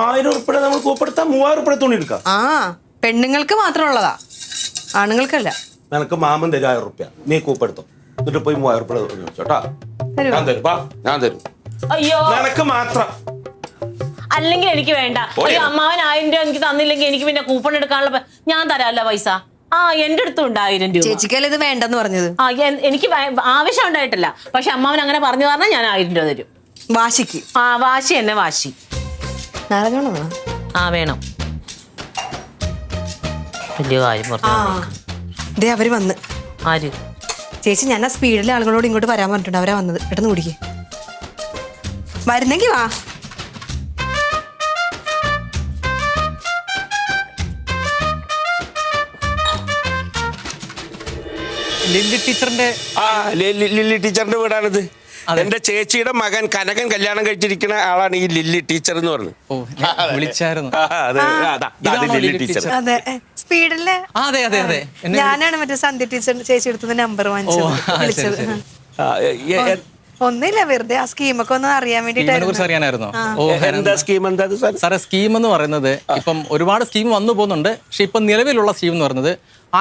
1000 ഉറുപ്പിക നമ്മൾ കൂപ്പെടുത്താം, 3000 ഉറുപ്പിക തുണി എടുക്കാം. ആ പെണ്ണുങ്ങൾക്ക് മാത്രമുള്ളതാ, ആണുങ്ങൾക്കല്ല. നിനക്ക് മാമൻ തരും 1000 ഉറുപ്പിക, നീ കൂപ്പെടുത്തോ. എന്നിട്ട് പോയി 3000 ഉറുപ്പിക ചോട്ടാ. ഞാൻ തരും, ഞാൻ തരും. അയ്യോ നിനക്ക് മാത്രം. അല്ലെങ്കിൽ എനിക്ക് വേണ്ട. അമ്മാവൻ 1000 രൂപ എനിക്ക് തന്നില്ലെങ്കിൽ എനിക്ക് പിന്നെ കൂപ്പൺ എടുക്കാനുള്ള ഞാൻ തരാമല്ലോ പൈസ. എന്റെ അടുത്തും ഉണ്ട് 1000 രൂപ. ചേച്ചിക്കല്ല ഇത് വേണ്ടെന്ന് പറഞ്ഞത്. എനിക്ക് ആവശ്യം ഉണ്ടായിട്ടില്ല, പക്ഷെ അമ്മാവൻ അങ്ങനെ പറഞ്ഞു പറഞ്ഞാൽ ഞാൻ 1000 രൂപ തരും. വാശിക്ക്. വാശി എന്നെ വാശി. നാരങ്ങ വേണം. വലിയ കാര്യം ദേ അവര് വന്ന്. ആര്? ചേച്ചി, ഞാൻ ആ സ്പീഡിലെ ആളുകളോട് ഇങ്ങോട്ട് വരാൻ പറഞ്ഞിട്ടുണ്ട്. അവരാ വന്നത്. പെട്ടെന്ന് കുടിക്കേ. വരുന്നെങ്കി വാ. ലില്ലി ടീച്ചറിന്റെ വീടാണിത്. എന്റെ ചേച്ചിയുടെ മകൻ കനകൻ കല്യാണം കഴിച്ചിരിക്കുന്ന ആളാണ് ഈ ലില്ലി ടീച്ചർ എന്ന് പറഞ്ഞത്. അതെ ഞാനാണ് മറ്റേ സന്ധ്യ ടീച്ചറിന്റെ ചേച്ചി എടുത്തത് നമ്പർ വാങ്ങിച്ചത്. ഒന്നുമില്ല, വെറുതെ ആ സ്കീമൊക്കെ ഒന്ന് അറിയാൻ വേണ്ടിട്ടായിരുന്നു. സ്കീം എന്ന് പറയുന്നത് ഇപ്പം ഒരുപാട് സ്കീം വന്നു പോകുന്നുണ്ട്. പക്ഷെ ഇപ്പൊ നിലവിലുള്ള സ്കീം എന്ന് പറയുന്നത്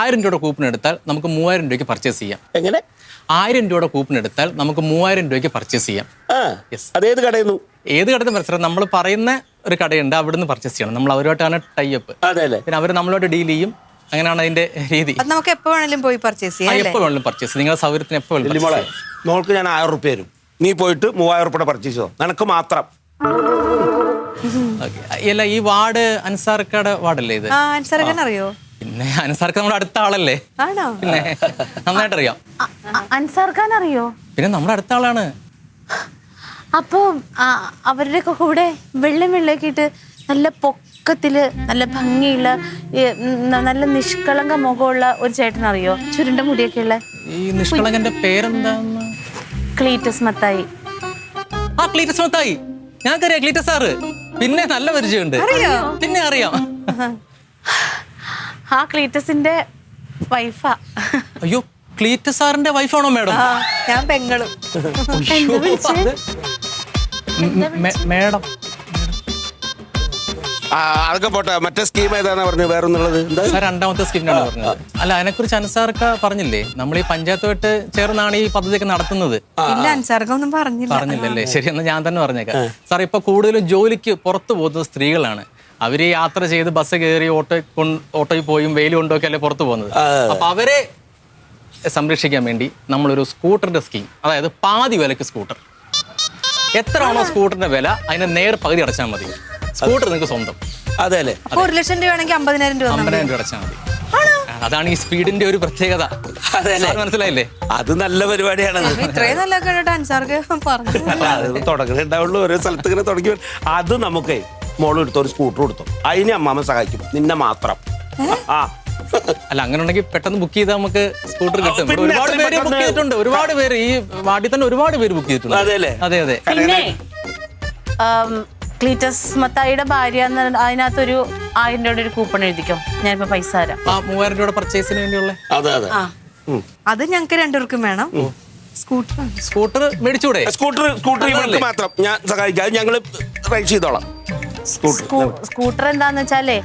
1000 രൂപയുടെ കൂപ്പൺ എടുത്താൽ നമുക്ക് 3000 രൂപയ്ക്ക് പർച്ചേസ് ചെയ്യാം. എങ്ങനെ? 1000 രൂപയുടെ കൂപ്പൺ എടുത്താൽ നമുക്ക് 3000 രൂപയ്ക്ക് പർച്ചേസ് ചെയ്യാം. അതേത് കടയിൽ ഏത് കടയിൽ മനസ്സിലാവും. നമ്മൾ പറയുന്ന ഒരു കടയുണ്ട്, അവിടുന്ന് പർച്ചേസ് ചെയ്യണം. നമ്മൾ അവരുമായിട്ടാണ് ടൈപ്പ്. പിന്നെ അവർ നമ്മളോട് ഡീൽ ചെയ്യും. അങ്ങനെയാണ് അതിന്റെ രീതി. നമുക്ക് എപ്പോ വേണമെങ്കിലും പോയി പർച്ചേസ് ചെയ്യാം. എപ്പോ വേണമെങ്കിലും പർച്ചേസ്, നിങ്ങളുടെ സൗകര്യത്തിന് എപ്പോ വേണമെങ്കിലും. നോക്ക്, ഞാൻ 1000 ഉറുപ്പിക തരും, നീ പോയിട്ട് 3000 ഉറുപ്പിക പർച്ചേസ് ചെയ്തോ, നിനക്ക് മാത്രം. അല്ല, ഈ വാർഡ് അൻസാർക്കയുടെ വാർഡല്ലേ ഇത്? അൻസാർക്കൻ അറിയോ? പിന്നെ അൻസാർക്ക് നമ്മുടെ അടുത്ത ആളല്ലേ? പിന്നെ നന്നായിട്ട് അറിയാം. അൻസാർക്കാൻ അറിയോ? പിന്നെ നമ്മുടെ അടുത്ത ആളാണ്. അപ്പൊ അവരുടെ കൂടെ വെള്ളയൊക്കെ ഇട്ട് നല്ല പൊക്കത്തില് നല്ല ഭംഗിയുള്ള നല്ല നിഷ്കളങ്ക മുഖമുള്ള ഒരു ചേട്ടൻ അറിയോ? ചുരുണ്ട മുടിയൊക്കെ ഉള്ള. ഈ നിഷ്കളങ്കന്റെ പേരെന്താന്ന്? ക്ലീറ്റസ് മത്തായി. ക്ലീറ്റസ് മത്തായി, ഞങ്ങൾക്കറിയാം ക്ലീറ്റസ് സാറ്. പിന്നെ നല്ല പരിചയമുണ്ട്. പിന്നെ അറിയാം. ക്ലീറ്റസിന്റെ വൈഫാ. അയ്യോ, ക്ലീറ്റസ് സാറിന്റെ വൈഫാണോ മാഡം? ഞാൻ പെങ്ങളും. മാഡം അതൊക്കെ പോട്ടെ, മറ്റേ സ്കീം ഏതാണെന്ന് പറഞ്ഞു? വേറൊന്നുള്ളത് രണ്ടാമത്തെ സ്കീമിനാണ് പറഞ്ഞത്. അല്ല, അതിനെക്കുറിച്ച് അൻസാർക്ക പറഞ്ഞില്ലേ? നമ്മൾ ഈ പഞ്ചായത്തുമായിട്ട് ചേർന്നാണ് ഈ പദ്ധതിയൊക്കെ നടത്തുന്നത്. അൻസാർക്കൊന്നും പറഞ്ഞില്ലല്ലേ? ശരി, എന്നാൽ ഞാൻ തന്നെ പറഞ്ഞേക്കാം. സാർ, ഇപ്പൊ കൂടുതലും ജോലിക്ക് പുറത്തു പോകുന്നത് സ്ത്രീകളാണ്. അവര് യാത്ര ചെയ്ത് ബസ് കയറി ഓട്ടോയിൽ പോയും വെയിൽ കൊണ്ടൊക്കെ അല്ലേ പുറത്തു പോകുന്നത്. അപ്പൊ അവരെ സംരക്ഷിക്കാൻ വേണ്ടി നമ്മളൊരു സ്കൂട്ടറിന്റെ സ്കീം, അതായത് പാതി വിലക്ക് സ്കൂട്ടർ. എത്രയാണോ സ്കൂട്ടറിന്റെ വില, അതിന്റെ നേർ പകുതി അടച്ചാൽ മതി. സ്കൂട്ടർ നിങ്ങൾക്ക് സ്വന്തം. അതെ അല്ലേ? 1 ലക്ഷം രൂപയാണെങ്കിൽ 50,000 രൂപ 50,000 രൂപ അടച്ചാൽ മതി. അതാണ് ഈ സ്പീഡിന്റെ ഒരു പ്രത്യേകത. മനസ്സിലായില്ലേ? അത് നല്ല പരിപാടിയാണ്. ഇത്രയും നല്ല അൻസാർക്ക് പറഞ്ഞു തുടങ്ങുന്നുണ്ടാവുള്ളൂ, ഓരോ സ്ഥലത്ത് ഇങ്ങനെ തുടങ്ങി. അത് നമുക്ക് മോള് എടുത്തോ, ഒരു സ്കൂട്ടർ കൊടുത്തോ, അതിന് അമ്മാമ സഹായിക്കും, നിന്നെ മാത്രം. അല്ല, അങ്ങനെ ഉണ്ടെങ്കിൽ പെട്ടെന്ന് ബുക്ക് ചെയ്താൽ നമുക്ക് സ്കൂട്ടർ കിട്ടും. ഒരുപാട് പേര് ബുക്ക് ചെയ്തിട്ടുണ്ട്. ഒരുപാട് പേര് ഈ വാർഡിൽ തന്നെ ഒരുപാട് പേര് ബുക്ക് ചെയ്തിട്ടുണ്ട്. അതെ അതെ. പിന്നെ ക്ലീറ്റസ് മത്തായിയുടെ ഭാര്യ അതിനകത്തൊരു 1000 രൂപയുടെ ഒരു കൂപ്പൺ എഴുതിക്കോ, ഞാനിപ്പോ പൈസ തരാം. 3000 രൂപയുടെ പർച്ചേസിന് വേണ്ടിയുള്ള. അത് ഞങ്ങൾക്ക് 2 പേർക്കും വേണം. സ്കൂട്ടർ മേടിച്ചൂടെ? സ്കൂട്ടർ ഇവർക്ക് മാത്രം ഞാൻ സഹായിക്കാം, ഞങ്ങള് റൈഡ് ചെയ്തോളാം. സ്കൂട്ടർ എന്താന്ന് വെച്ചാലേ,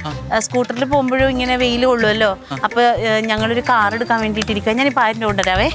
സ്കൂട്ടറിൽ പോകുമ്പോഴും ഇങ്ങനെ വെയിൽ കൊള്ളുമല്ലോ. അപ്പൊ ഞങ്ങളൊരു കാർ എടുക്കാൻ വേണ്ടിട്ടിരിക്കുക. ഞാനിപ്പോ 1000 രൂപ കൊണ്ടുവരാവേ.